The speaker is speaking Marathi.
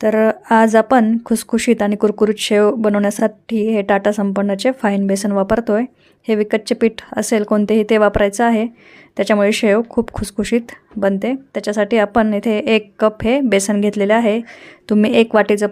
तर आज आपण खुसखुशीत आणि कुरकुरीत शेव बनवण्यासाठी हे टाटा संपन्नचे फाईन बेसन वापरतो आहे. हे विकतचे पीठ असेल कोणतेही ते वापरायचं आहे, त्याच्यामुळे शेव खूप खुसखुशीत बनते. त्याच्यासाठी आपण इथे 1 कप हे बेसन घेतलेले आहे. तुम्ही 1 वाटीचं